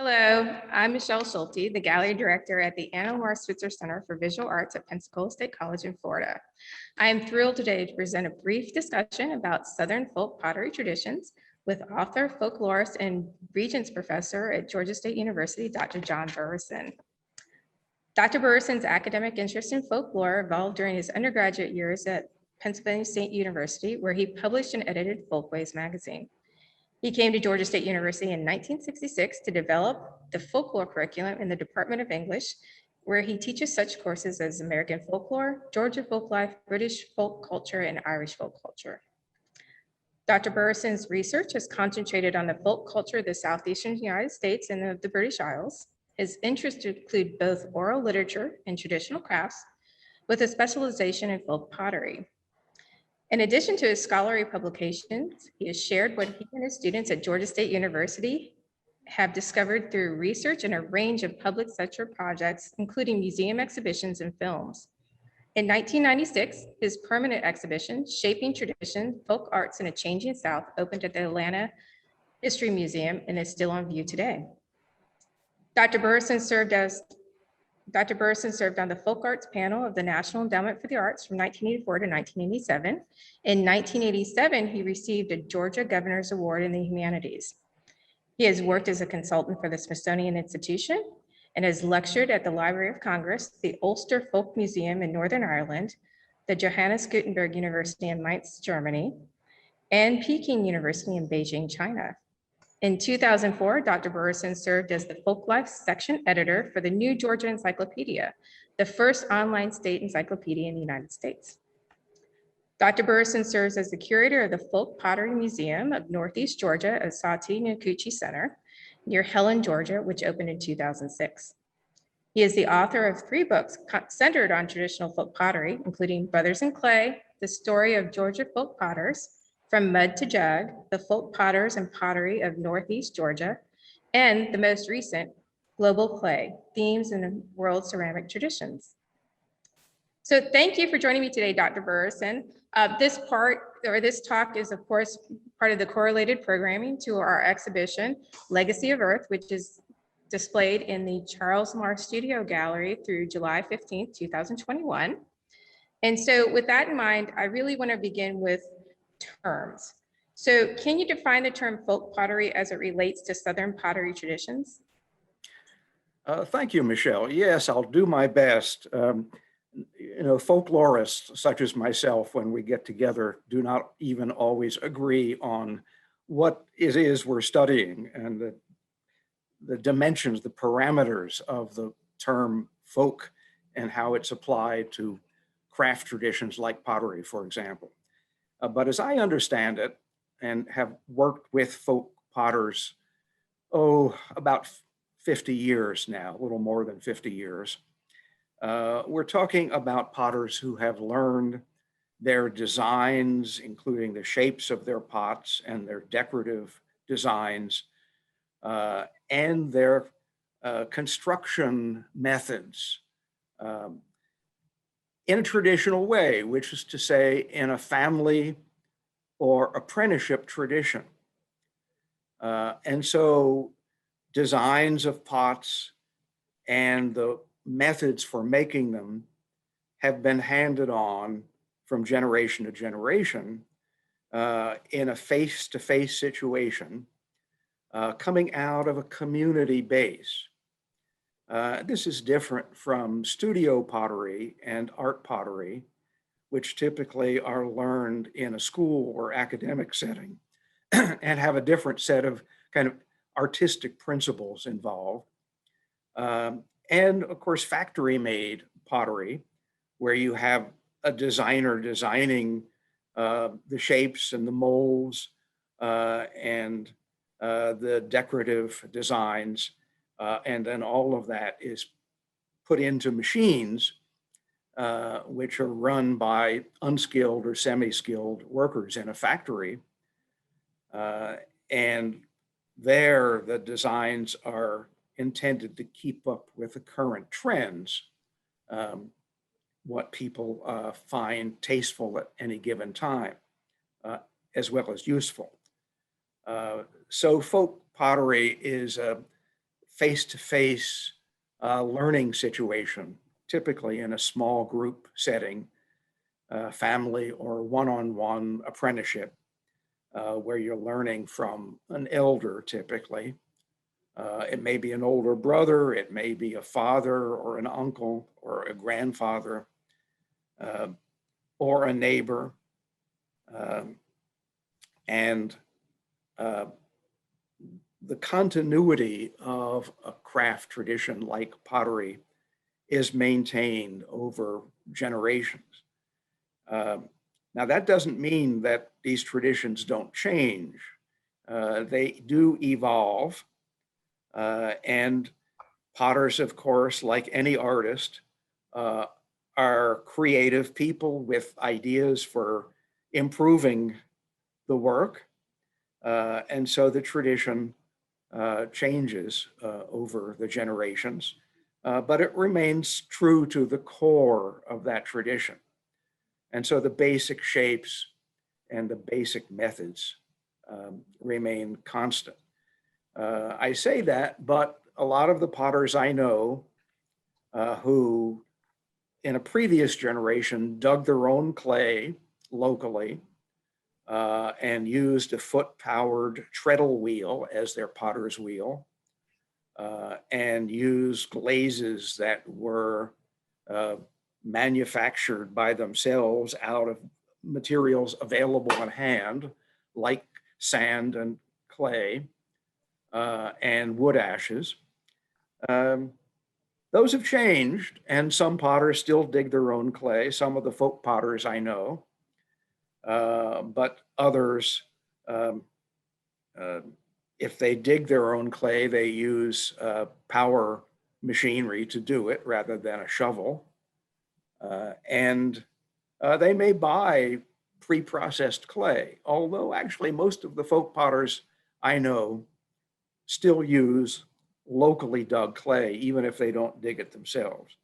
Hello, I'm Michelle Schulte, the Gallery Director at the Anna Switzer Center for Visual Arts at Pensacola State College in Florida. I am thrilled today to present a brief discussion about Southern folk pottery traditions with author, folklorist, and Regents professor at Georgia State University, Dr. John Burrison. Dr. Burrison's academic interest in folklore evolved during his undergraduate years at Pennsylvania State University, where he published and edited Folkways magazine. He came to Georgia State University in 1966 to develop the folklore curriculum in the Department of English, where he teaches such courses as American folklore, Georgia folk life, British folk culture, and Irish folk culture. Dr. Burrison's research has concentrated on the folk culture of the southeastern United States and of the British Isles. His interests include both oral literature and traditional crafts, with a specialization in folk pottery. In addition to his scholarly publications, he has shared what he and his students at Georgia State University have discovered through research and a range of public sector projects, including museum exhibitions and films. In 1996, his permanent exhibition, Shaping Tradition, Folk Arts in a Changing South, opened at the Atlanta History Museum and is still on view today. Dr. Burrison served on the Folk Arts panel of the National Endowment for the Arts from 1984 to 1987. In 1987, he received a Georgia Governor's Award in the Humanities. He has worked as a consultant for the Smithsonian Institution and has lectured at the Library of Congress, the Ulster Folk Museum in Northern Ireland, the Johannes Gutenberg University in Mainz, Germany, and Peking University in Beijing, China. In 2004, Dr. Burrison served as the Folklife section editor for the New Georgia Encyclopedia, the first online state encyclopedia in the United States. Dr. Burrison serves as the curator of the Folk Pottery Museum of Northeast Georgia at Sati Nkuchi Center near Helen, Georgia, which opened in 2006. He is the author of 3 books centered on traditional folk pottery, including Brothers in Clay, The Story of Georgia Folk Potters, From Mud to Jug, The Folk Potters and Pottery of Northeast Georgia, and the most recent, Global Clay, Themes in the World Ceramic Traditions. So thank you for joining me today, Dr. Burrison. This talk is, of course, part of the correlated programming to our exhibition, Legacy of Earth, which is displayed in the Charles Marr Studio Gallery through July 15th, 2021. And so with that in mind, I really want to begin with terms. So can you define the term folk pottery as it relates to Southern pottery traditions? Thank you, Michelle. Yes, I'll do my best. Folklorists such as myself, when we get together, do not even always agree on what it is we're studying and the dimensions, the parameters of the term folk and how it's applied to craft traditions like pottery, for example. But as I understand it, and have worked with folk potters, about 50 years now, a little more than 50 years, we're talking about potters who have learned their designs, including the shapes of their pots and their decorative designs, and their construction methods in a traditional way, which is to say in a family or apprenticeship tradition. And so designs of pots and the methods for making them have been handed on from generation to generation in a face-to-face situation, coming out of a community base. This is different from studio pottery and art pottery, which typically are learned in a school or academic setting and have a different set of kind of artistic principles involved. And of course, factory-made pottery, where you have a designer designing the shapes and the molds and the decorative designs, and then all of that is put into machines which are run by unskilled or semi-skilled workers in a factory. And there, the designs are intended to keep up with the current trends, what people find tasteful at any given time, as well as useful. So folk pottery is a face-to-face learning situation, typically in a small group setting, family or one-on-one apprenticeship, where you're learning from an elder typically. It may be an older brother, it may be a father or an uncle or a grandfather, or a neighbor. And the continuity of a craft tradition like pottery is maintained over generations. Now, that doesn't mean that these traditions don't change. They do evolve. And potters, of course, like any artist, are creative people with ideas for improving the work. And so the tradition changes over the generations, but it remains true to the core of that tradition. And so the basic shapes and the basic methods remain constant. I say that, but a lot of the potters I know who in a previous generation dug their own clay locally and used a foot-powered treadle wheel as their potter's wheel, and used glazes that were manufactured by themselves out of materials available on hand, like sand and clay and wood ashes. Those have changed, and some potters still dig their own clay, some of the folk potters I know, but others, if they dig their own clay, they use power machinery to do it rather than a shovel. And they may buy pre-processed clay, although actually most of the folk potters I know still use locally dug clay, even if they don't dig it themselves.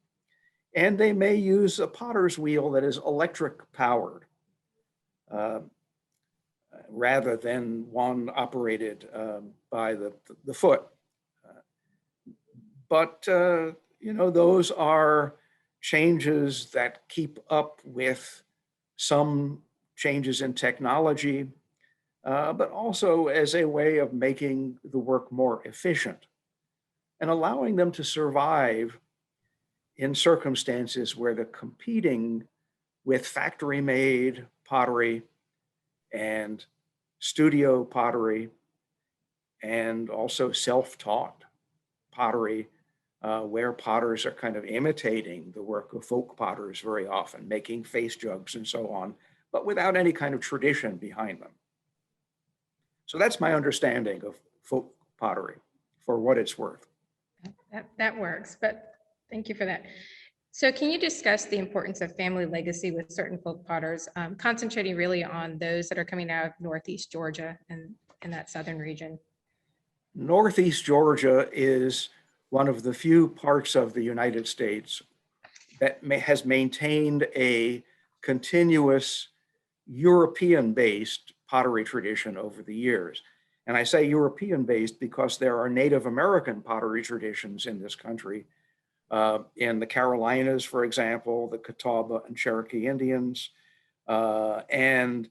And they may use a potter's wheel that is electric powered rather than one operated by the foot. But you know, those are changes that keep up with some changes in technology, but also as a way of making the work more efficient and allowing them to survive in circumstances where they're competing with factory-made pottery and studio pottery and also self-taught pottery, where potters are kind of imitating the work of folk potters very often, making face jugs and so on, but without any kind of tradition behind them. So that's my understanding of folk pottery, for what it's worth. That works, but thank you for that. So can you discuss the importance of family legacy with certain folk potters, concentrating really on those that are coming out of Northeast Georgia and in that southern region? Northeast Georgia is one of the few parts of the United States that has maintained a continuous European-based pottery tradition over the years. And I say European-based because there are Native American pottery traditions in this country. In the Carolinas, for example, the Catawba and Cherokee Indians, and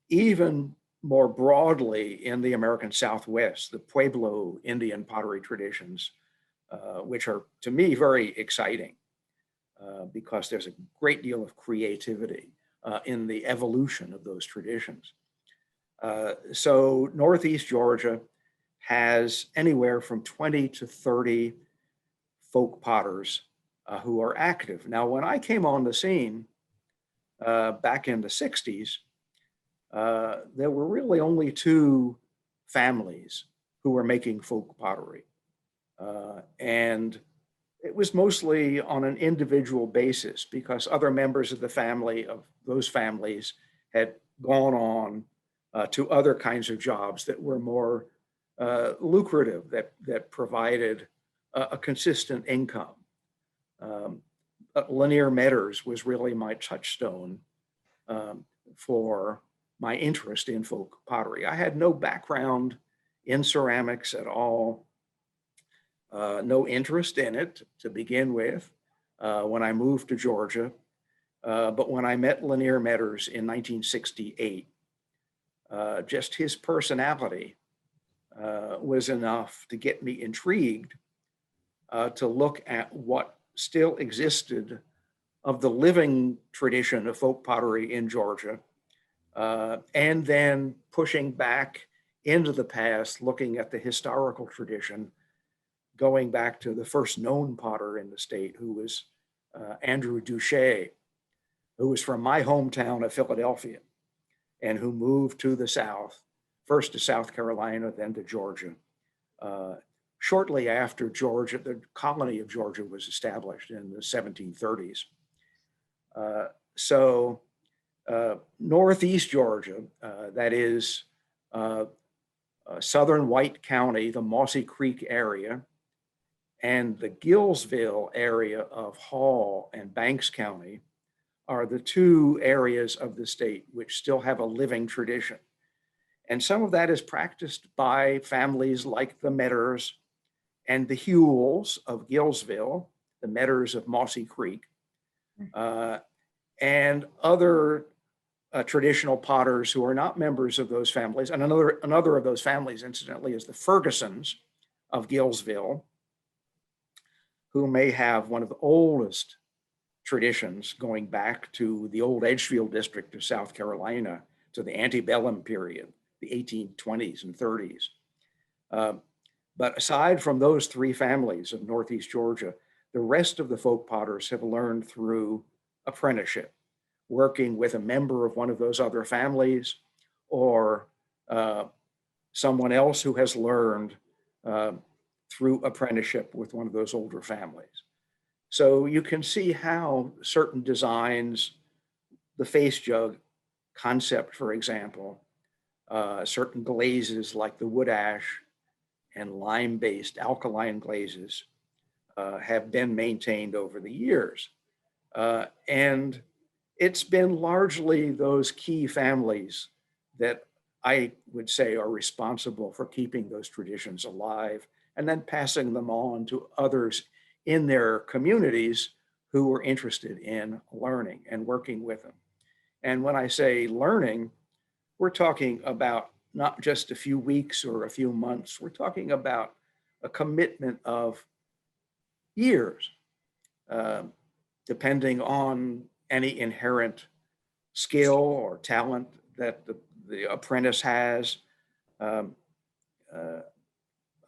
even more broadly in the American Southwest, the Pueblo Indian pottery traditions, which are, to me, very exciting because there's a great deal of creativity in the evolution of those traditions. So Northeast Georgia has anywhere from 20 to 30 folk potters who are active. Now, when I came on the scene back in the 60s, there were really only two families who were making folk pottery. And it was mostly on an individual basis because other members of the family of those families had gone on to other kinds of jobs that were more lucrative, that provided a consistent income. Lanier Metters was really my touchstone for my interest in folk pottery. I had no background in ceramics at all. no interest in it to begin with when I moved to Georgia. But when I met Lanier Metters in 1968, just his personality was enough to get me intrigued to look at what still existed of the living tradition of folk pottery in Georgia, and then pushing back into the past, looking at the historical tradition, going back to the first known potter in the state, who was Andrew Duché, who was from my hometown of Philadelphia and who moved to the South, first to South Carolina, then to Georgia. Shortly after Georgia, the colony of Georgia was established in the 1730s. Northeast Georgia, that is southern White County, the Mossy Creek area, and the Gillsville area of Hall and Banks County are the two areas of the state which still have a living tradition. And some of that is practiced by families like the Metters and the Hewells of Gillsville, the Metters of Mossy Creek, and other traditional potters who are not members of those families. And another of those families, incidentally, is the Fergusons of Gillsville, who may have one of the oldest traditions going back to the old Edgefield district of South Carolina, to the antebellum period, the 1820s and 30s. But aside from those three families of Northeast Georgia, the rest of the folk potters have learned through apprenticeship, working with a member of one of those other families, or someone else who has learned through apprenticeship with one of those older families. So you can see how certain designs, the face jug concept, for example, certain glazes like the wood ash and lime-based alkaline glazes have been maintained over the years. And it's been largely those key families that I would say are responsible for keeping those traditions alive and then passing them on to others in their communities who were interested in learning and working with them. And when I say learning, we're talking about not just a few weeks or a few months, we're talking about a commitment of years, depending on any inherent skill or talent that the apprentice has.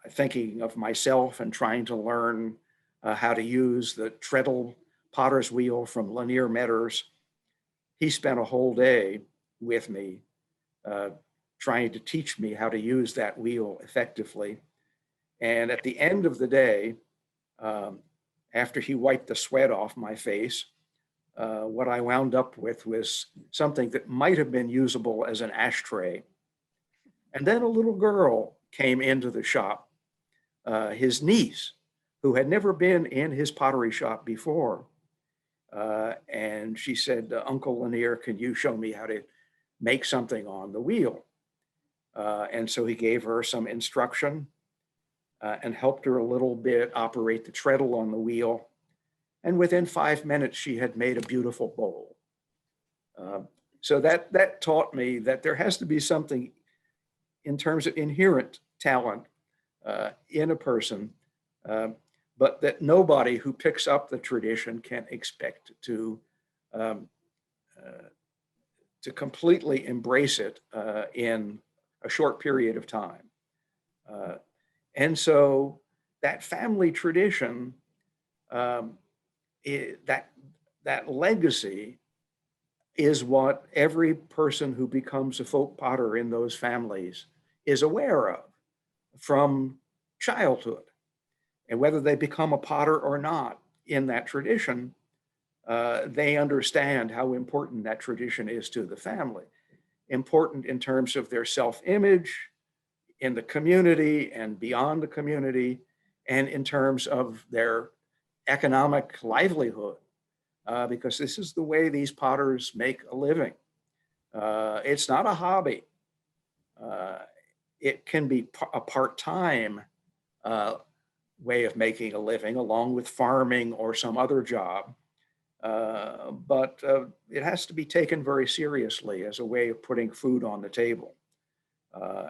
Thinking of myself and trying to learn how to use the treadle potter's wheel from Lanier Metters, he spent a whole day with me trying to teach me how to use that wheel effectively. And at the end of the day, after he wiped the sweat off my face, what I wound up with was something that might have been usable as an ashtray. And then a little girl came into the shop, his niece, who had never been in his pottery shop before. And she said, "Uncle Lanier, can you show me how to make something on the wheel?" And so he gave her some instruction and helped her a little bit operate the treadle on the wheel. And within 5 minutes, she had made a beautiful bowl. So that taught me that there has to be something in terms of inherent talent in a person, but that nobody who picks up the tradition can expect to completely embrace it in a short period of time. And so that family tradition, that legacy is what every person who becomes a folk potter in those families is aware of from childhood. And whether they become a potter or not in that tradition, they understand how important that tradition is to the family. Important in terms of their self-image in the community and beyond the community, and in terms of their economic livelihood, because this is the way these potters make a living. It's not a hobby. It can be a part-time way of making a living, along with farming or some other job. But it has to be taken very seriously as a way of putting food on the table.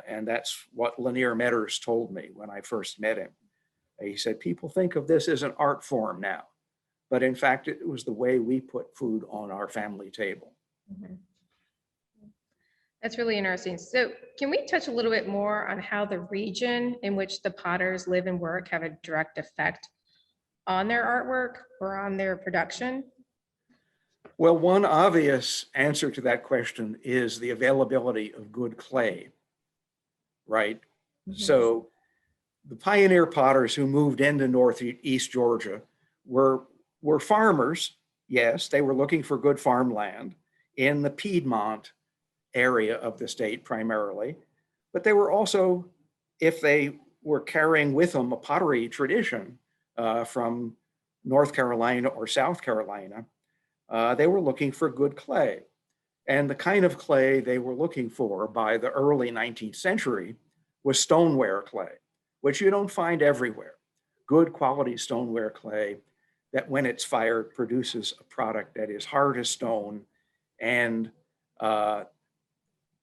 And that's what Lanier Metters told me when I first met him. He said, people think of this as an art form now, but in fact, it was the way we put food on our family table. Mhm. That's really interesting. So can we touch a little bit more on how the region in which the potters live and work have a direct effect on their artwork or on their production? Well, one obvious answer to that question is the availability of good clay, right? Mhm. So the pioneer potters who moved into Northeast Georgia were farmers. Yes, they were looking for good farmland in the Piedmont area of the state primarily, but they were also, if they were carrying with them a pottery tradition from North Carolina or South Carolina, they were looking for good clay. And the kind of clay they were looking for by the early 19th century was stoneware clay, which you don't find everywhere. Good quality stoneware clay that when it's fired produces a product that is hard as stone and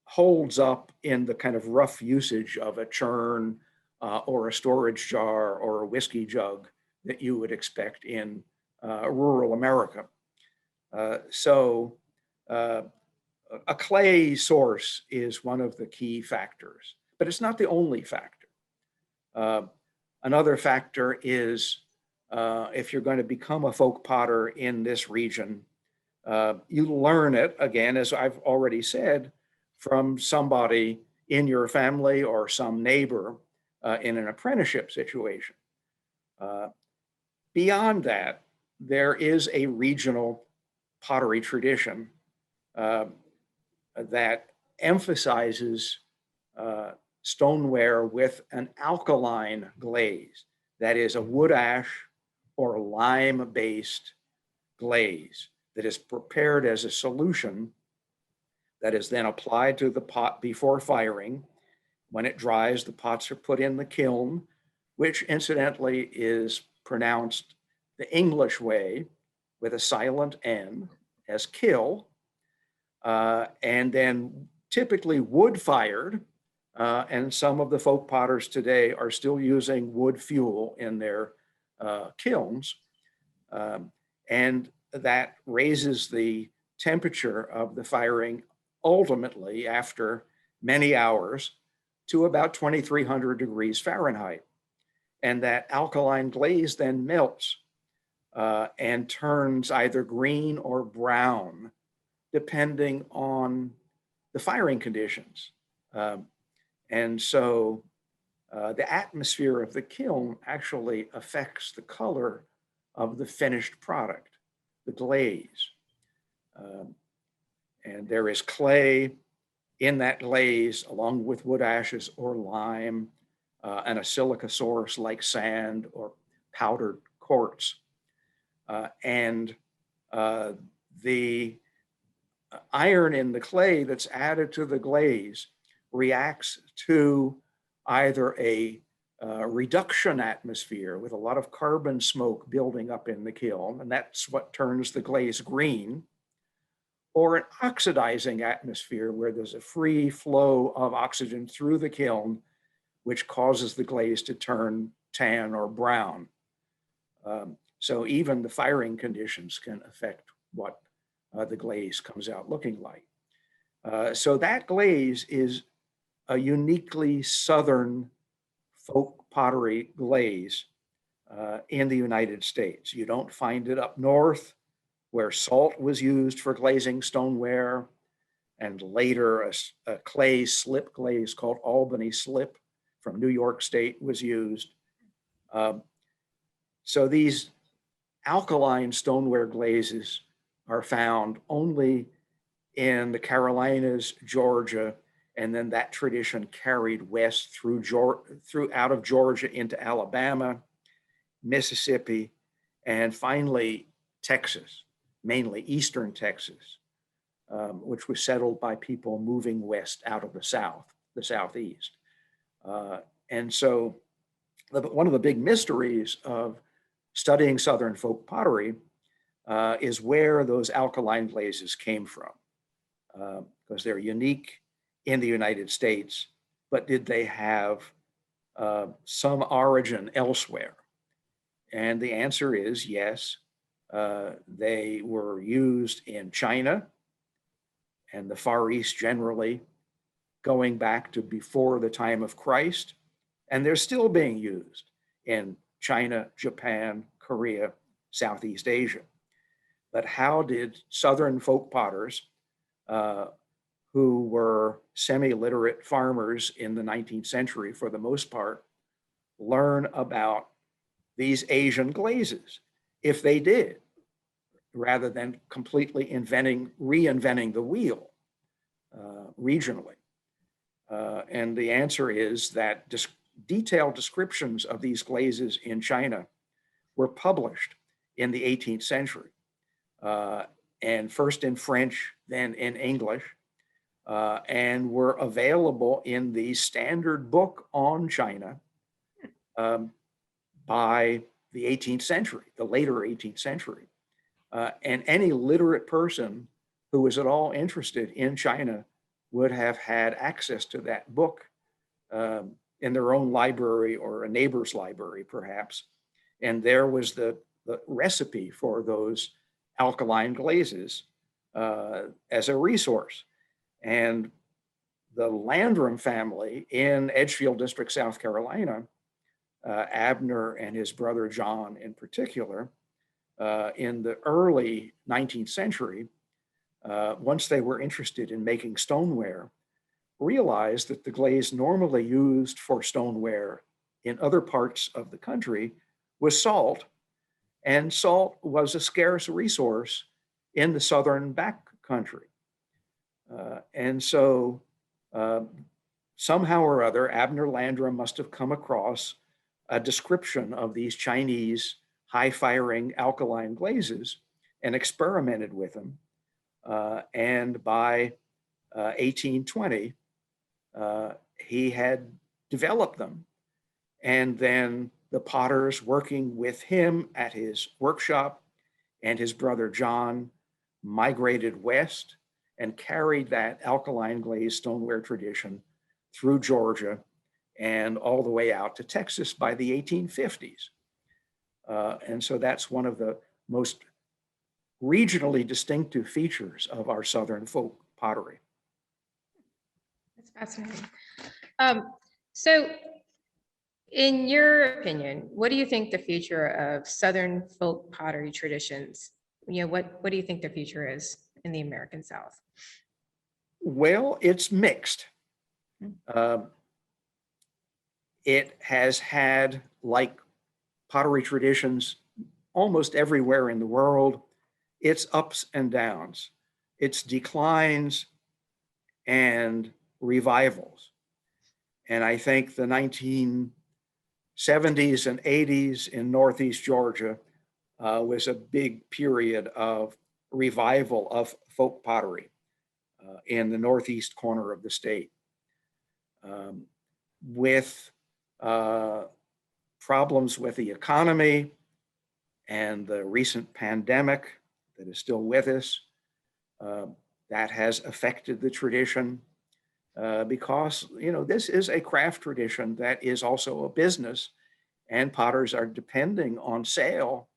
holds up in the kind of rough usage of a churn or a storage jar or a whiskey jug that you would expect in rural America. So a clay source is one of the key factors, but it's not the only factor. Another factor is if you're going to become a folk potter in this region, you learn it, again, as I've already said, from somebody in your family or some neighbor in an apprenticeship situation. Beyond that, there is a regional pottery tradition that emphasizes stoneware with an alkaline glaze, that is a wood ash or lime-based glaze that is prepared as a solution that is then applied to the pot before firing. When it dries, the pots are put in the kiln, which incidentally is pronounced the English way with a silent N as kill, and then typically wood fired. And some of the folk potters today are still using wood fuel in their kilns. And that raises the temperature of the firing ultimately after many hours to about 2,300 degrees Fahrenheit. And that alkaline glaze then melts and turns either green or brown, depending on the firing conditions. And so the atmosphere of the kiln actually affects the color of the finished product, the glaze. And there is clay in that glaze along with wood ashes or lime and a silica source like sand or powdered quartz. And the iron in the clay that's added to the glaze reacts to either a reduction atmosphere with a lot of carbon smoke building up in the kiln, and that's what turns the glaze green, or an oxidizing atmosphere where there's a free flow of oxygen through the kiln, which causes the glaze to turn tan or brown. So even the firing conditions can affect what the glaze comes out looking like. So that glaze is a uniquely Southern folk pottery glaze in the United States. You don't find it up north where salt was used for glazing stoneware, and later a clay slip glaze called Albany slip from New York State was used. So these alkaline stoneware glazes are found only in the Carolinas, Georgia, and then that tradition carried west through out of Georgia into Alabama, Mississippi, and finally Texas, mainly Eastern Texas, which was settled by people moving west out of the South, the Southeast. And so one of the big mysteries of studying Southern folk pottery is where those alkaline glazes came from, because they're unique in the United States, but did they have some origin elsewhere? And the answer is yes. They were used in China and the Far East generally, going back to before the time of Christ, and they're still being used in China, Japan, Korea, Southeast Asia. But how did Southern folk potters, who were semi-literate farmers in the 19th century for the most part, learn about these Asian glazes, if they did, rather than completely reinventing the wheel regionally? And the answer is that detailed descriptions of these glazes in China were published in the 18th century, and first in French, then in English, and were available in the standard book on China by the 18th century, the later 18th century. And any literate person who was at all interested in China would have had access to that book in their own library or a neighbor's library, perhaps. And there was the recipe for those alkaline glazes as a resource. And the Landrum family in Edgefield District, South Carolina, Abner and his brother John in particular, in the early 19th century, once they were interested in making stoneware, realized that the glaze normally used for stoneware in other parts of the country was salt, and salt was a scarce resource in the southern back country. And so somehow or other, Abner Landrum must have come across a description of these Chinese high-firing alkaline glazes and experimented with them. And by 1820, he had developed them. And then the potters working with him at his workshop and his brother John migrated west and carried that alkaline glazed stoneware tradition through Georgia and all the way out to Texas by the 1850s. And so that's one of the most regionally distinctive features of our Southern folk pottery. That's fascinating. So in your opinion, what do you think the future of Southern folk pottery traditions, what do you think the future is in the American South? Well, it's mixed. It has had, like pottery traditions almost everywhere in the world, its ups and downs, its declines and revivals. And I think the 1970s and 80s in Northeast Georgia was a big period of revival of folk pottery in the northeast corner of the state. With problems with the economy and the recent pandemic that is still with us, that has affected the tradition because, this is a craft tradition that is also a business, and potters are depending on sale,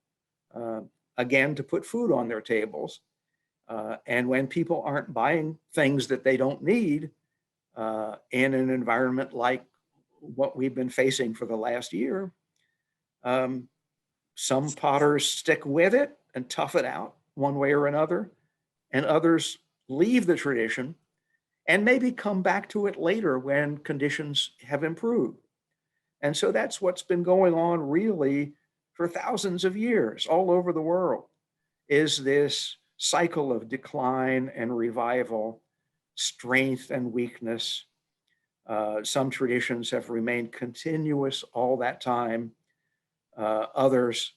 again, to put food on their tables. And when people aren't buying things that they don't need in an environment like what we've been facing for the last year, some potters stick with it and tough it out one way or another, and others leave the tradition and maybe come back to it later when conditions have improved. And so that's what's been going on really for thousands of years all over the world, is this cycle of decline and revival, strength and weakness. Some traditions have remained continuous all that time. Others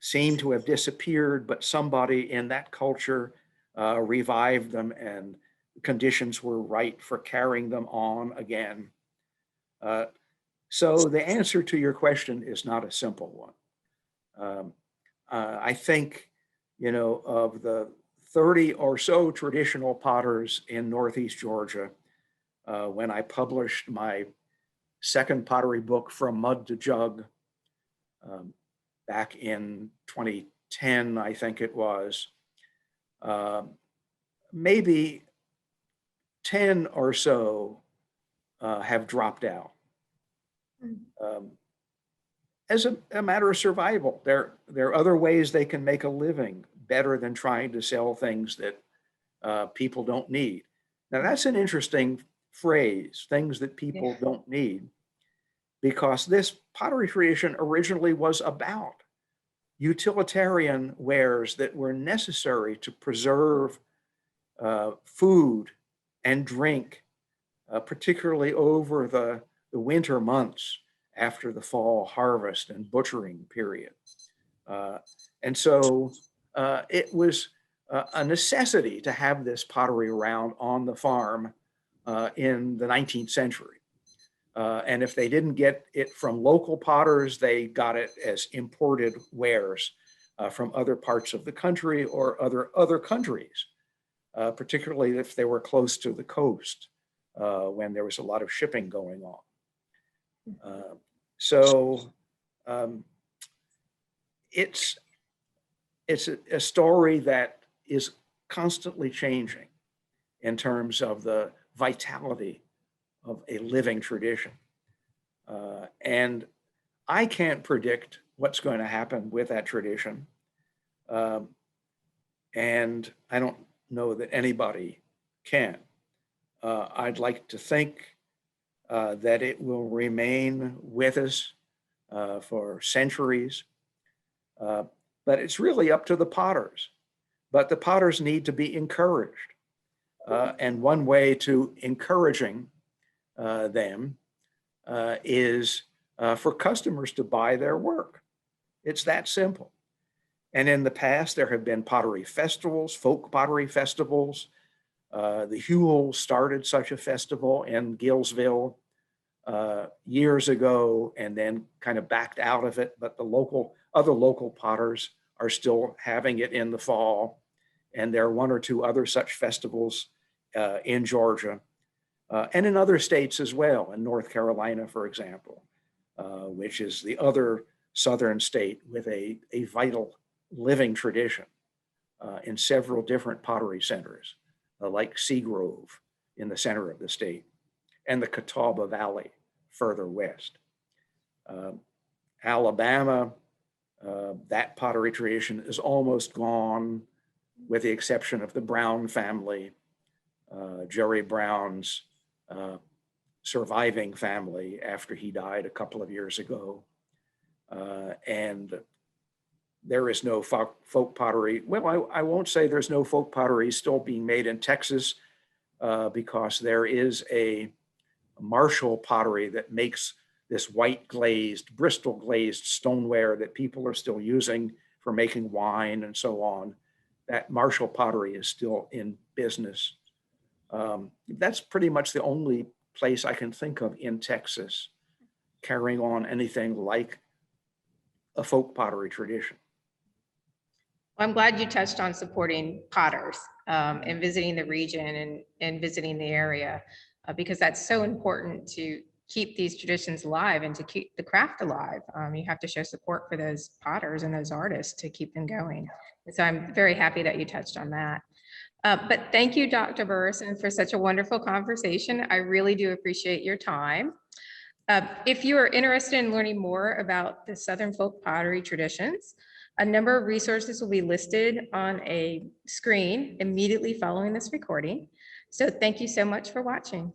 seem to have disappeared, but somebody in that culture revived them, and conditions were right for carrying them on again. So the answer to your question is not a simple one. I think, of the 30 or so traditional potters in Northeast Georgia, when I published my second pottery book, From Mud to Jug, back in 2010, I think it was, maybe 10 or so have dropped out. As a matter of survival, there are other ways they can make a living better than trying to sell things that people don't need. Now, that's an interesting phrase, things that people don't need, because this pottery tradition originally was about utilitarian wares that were necessary to preserve food and drink, particularly over the winter months after the fall harvest and butchering period. And so it was a necessity to have this pottery around on the farm in the 19th century. And if they didn't get it from local potters, they got it as imported wares from other parts of the country or other countries, particularly if they were close to the coast when there was a lot of shipping going on. So it's a story that is constantly changing in terms of the vitality of a living tradition. And I can't predict what's going to happen with that tradition. And I don't know that anybody can. I'd like to think that it will remain with us for centuries. But it's really up to the potters. But the potters need to be encouraged. And one way to encouraging them is for customers to buy their work. It's that simple. And in the past, there have been pottery festivals, folk pottery festivals. The Huel started such a festival in Gillsville years ago and then kind of backed out of it. But the other local potters are still having it in the fall. And there are one or two other such festivals in Georgia and in other states as well, in North Carolina, for example, which is the other southern state with a vital living tradition in several different pottery centers, like Seagrove in the center of the state and the Catawba Valley further west. Alabama, that pottery tradition is almost gone, with the exception of the Brown family, Jerry Brown's surviving family after he died a couple of years ago. And there is no folk pottery. Well, I won't say there's no folk pottery still being made in Texas because there is a Marshall pottery that makes this white glazed, Bristol glazed stoneware that people are still using for making wine and so on. That Marshall pottery is still in business. That's pretty much the only place I can think of in Texas carrying on anything like a folk pottery tradition. Well, I'm glad you touched on supporting potters and visiting the region and visiting the area because that's so important to keep these traditions alive and to keep the craft alive. You have to show support for those potters and those artists to keep them going. So I'm very happy that you touched on that. But thank you, Dr. Burrison, for such a wonderful conversation. I really do appreciate your time. If you are interested in learning more about the Southern folk pottery traditions, a number of resources will be listed on a screen immediately following this recording. So thank you so much for watching.